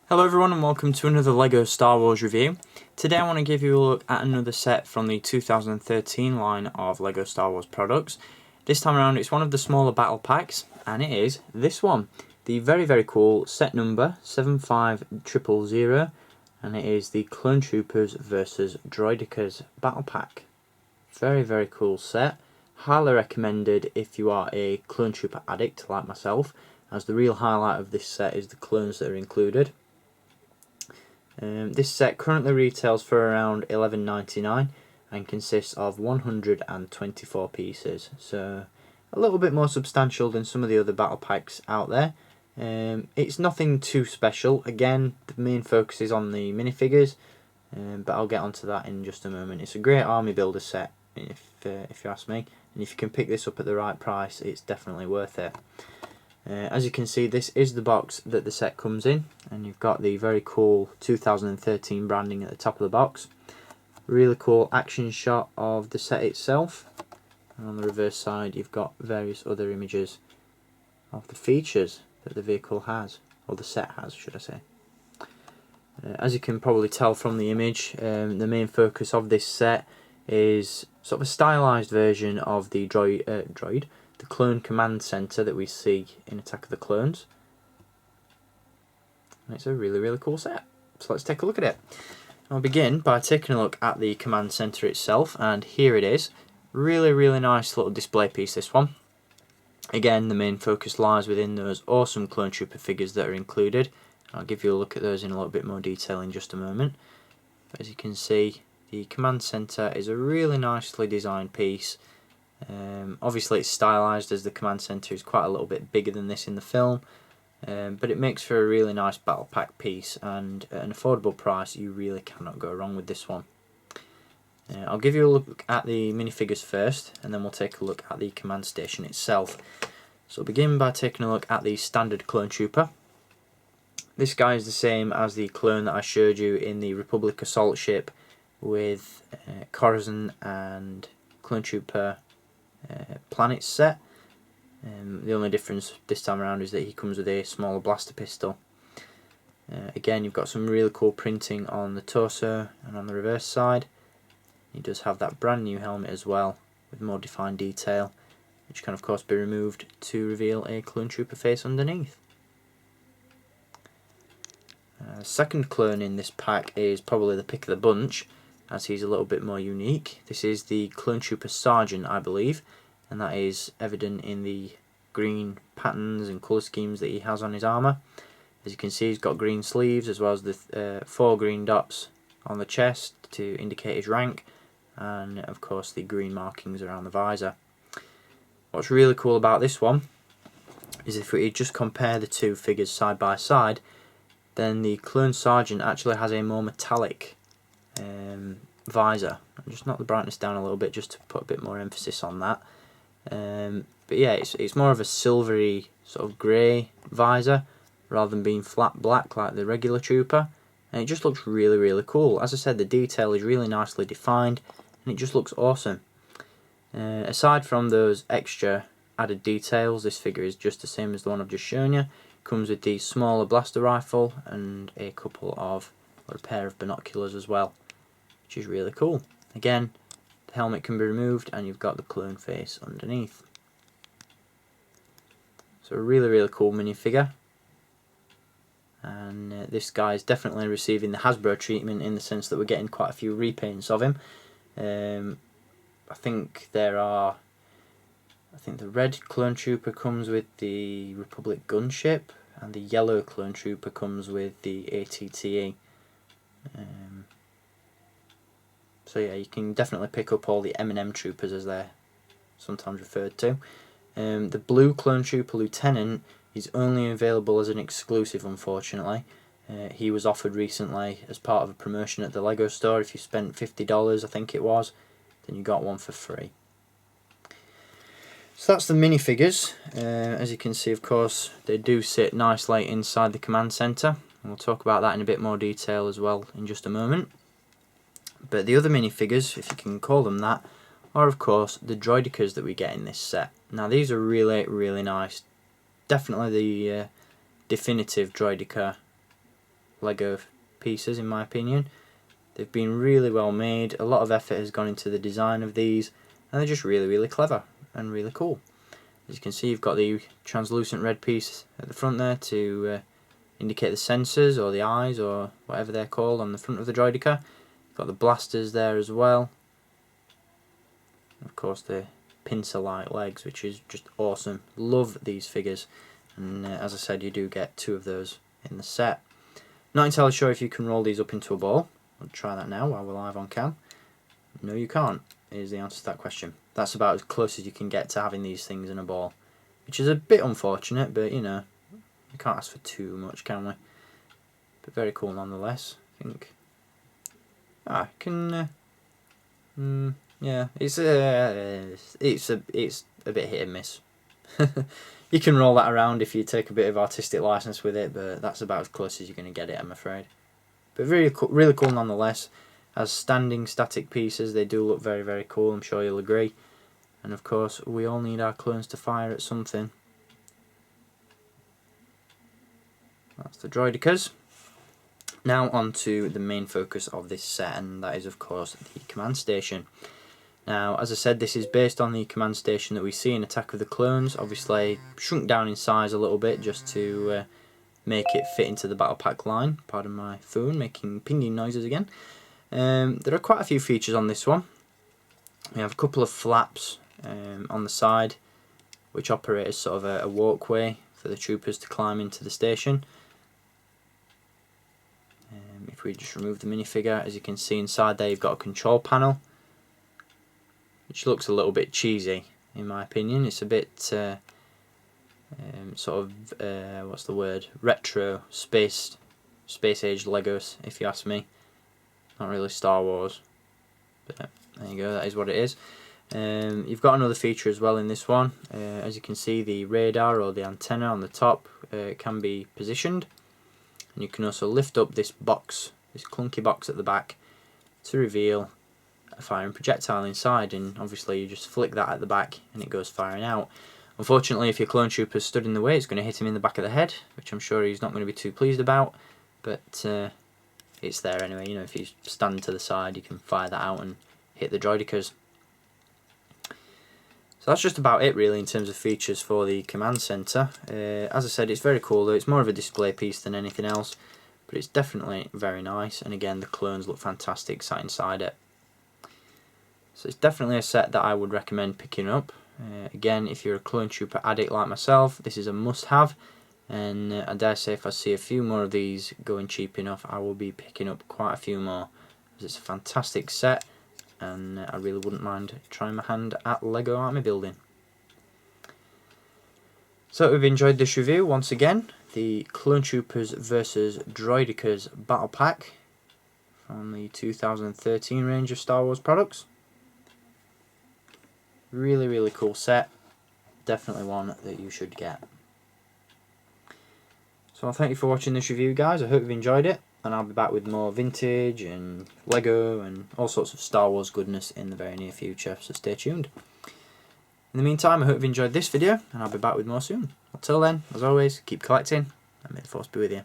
Hello everyone and welcome to another LEGO Star Wars review. Today I want to give you a look at another set from the 2013 line of LEGO Star Wars products. This time around it's one of the smaller battle packs and it is this one. The very cool set number 75000 and it is the Clone Troopers vs Droidekas battle pack. Very cool set. Highly recommended if you are a Clone Trooper addict like myself, as the real highlight of this set is the clones that are included. This set currently retails for around $11.99 and consists of 124 pieces, so a little bit more substantial than some of the other battle packs out there. It's nothing too special. Again, the main focus is on the minifigures, but I'll get onto that in just a moment. It's a great army builder set, if you ask me, and if you can pick this up at the right price, it's definitely worth it. As you can see, this is the box that the set comes in, and you've got the very cool 2013 branding at the top of the box. Really cool action shot of the set itself, and on the reverse side you've got various other images of the features that the vehicle has, or the set has, should I say. As you can probably tell from the image, the main focus of this set is sort of a stylized version of the the clone command center that we see in Attack of the Clones. And it's a really cool set, so let's take a look at it. I'll begin by taking a look at the command center itself, and here it is. Really nice little display piece, this one. Again, the main focus lies within those awesome Clone Trooper figures that are included. I'll give you a look at those in a little bit more detail in just a moment. But as you can see, the command center is a really nicely designed piece. Obviously it's stylized, as the command center is quite a little bit bigger than this in the film, but it makes for a really nice battle pack piece, and at an affordable price you really cannot go wrong with this one. I'll give you a look at the minifigures first, and then we'll take a look at the command station itself. So I'll begin by taking a look at the standard Clone Trooper. This guy is the same as the clone that I showed you in the Republic assault ship with Coruscant and Clone Trooper planet set. The only difference this time around is that he comes with a smaller blaster pistol. Again, you've got some really cool printing on the torso and on the reverse side. He does have that brand new helmet as well, with more defined detail, which can of course be removed to reveal a Clone Trooper face underneath. Second clone in this pack is probably the pick of the bunch, as he's a little bit more unique. This is the Clone Trooper Sergeant, I believe, and that is evident in the green patterns and colour schemes that he has on his armour. As you can see, he's got green sleeves, as well as the 4 green dots on the chest to indicate his rank, and of course the green markings around the visor. What's really cool about this one is if we just compare the two figures side by side, then the Clone Sergeant actually has a more metallic visor. I'll just knock the brightness down a little bit just to put a bit more emphasis on that. But yeah, it's more of a silvery sort of grey visor rather than being flat black like the regular Trooper, and it just looks really cool. As I said, the detail is really nicely defined and it just looks awesome. Aside from those extra added details, this figure is just the same as the one I've just shown you. Comes with the smaller blaster rifle and a pair of binoculars as well, which is really cool. Again, the helmet can be removed and you've got the clone face underneath. So a really cool minifigure, and this guy is definitely receiving the Hasbro treatment in the sense that we're getting quite a few repaints of him. I think the red Clone Trooper comes with the Republic gunship, and the yellow Clone Trooper comes with the ATTE. So yeah, you can definitely pick up all the M&M Troopers, as they're sometimes referred to. The blue Clone Trooper Lieutenant is only available as an exclusive, unfortunately. He was offered recently as part of a promotion at the LEGO store. If you spent $50, I think it was, then you got one for free. So that's the minifigures. As you can see, of course, they do sit nicely inside the command center, and we'll talk about that in a bit more detail as well in just a moment. But the other minifigures, if you can call them that, are of course the Droidekas that we get in this set. Now these are really nice. Definitely the definitive Droideka Lego pieces in my opinion. They've been really well made, a lot of effort has gone into the design of these, and they're just really clever and really cool. As you can see, you've got the translucent red piece at the front there to indicate the sensors or the eyes or whatever they're called on the front of the Droideka. You've got the blasters there as well. Of course the pincer-like legs, which is just awesome. Love these figures, and as I said, you do get 2 of those in the set. Not entirely sure if you can roll these up into a ball. I'll try that now while we're live on cam. No, you can't, is the answer to that question. That's about as close as you can get to having these things in a ball, which is a bit unfortunate, but you know, you can't ask for too much, can we? But very cool nonetheless, I think. I can, yeah, it's a bit hit and miss. You can roll that around if you take a bit of artistic license with it, but that's about as close as you're going to get it, I'm afraid. But really cool nonetheless. As standing static pieces, they do look very cool, I'm sure you'll agree. And of course, we all need our clones to fire at something. That's the Droidekas. Now on to the main focus of this set, and that is of course the command station. Now, as I said, this is based on the command station that we see in Attack of the Clones, obviously shrunk down in size a little bit just to make it fit into the battle pack line. Pardon my phone making pinging noises again. There are quite a few features on this one. We have a couple of flaps on the side which operate as sort of a walkway for the troopers to climb into the station. If we just remove the minifigure, as you can see inside there, you've got a control panel, which looks a little bit cheesy in my opinion. It's a bit sort of what's the word, retro space age Legos, if you ask me. Not really Star Wars, but there you go, that is what it is. You've got another feature as well in this one. As you can see, the radar or the antenna on the top can be positioned, and you can also lift up this box, this clunky box at the back, to reveal a firing projectile inside, and obviously you just flick that at the back and it goes firing out. Unfortunately, if your clone trooper stood in the way, it's going to hit him in the back of the head, which I'm sure he's not going to be too pleased about, but it's there anyway. You know, if you stand to the side, you can fire that out and hit the Droidekas. So that's just about it really in terms of features for the command center. As I said, it's very cool though. It's more of a display piece than anything else, but it's definitely very nice, and again the clones look fantastic sat inside it. So it's definitely a set that I would recommend picking up. Again, if you're a clone trooper addict like myself, this is a must-have, and I dare say if I see a few more of these going cheap enough, I will be picking up quite a few more, because it's a fantastic set, and I really wouldn't mind trying my hand at Lego army building. So we've enjoyed this review once again, the Clone Troopers vs Droidekas Battle Pack from the 2013 range of Star Wars products. Really cool set, definitely one that you should get. So thank you for watching this review guys, I hope you've enjoyed it, and I'll be back with more vintage and Lego and all sorts of Star Wars goodness in the very near future, so stay tuned. In the meantime, I hope you've enjoyed this video, and I'll be back with more soon. Until then, as always, keep collecting, and may the Force be with you.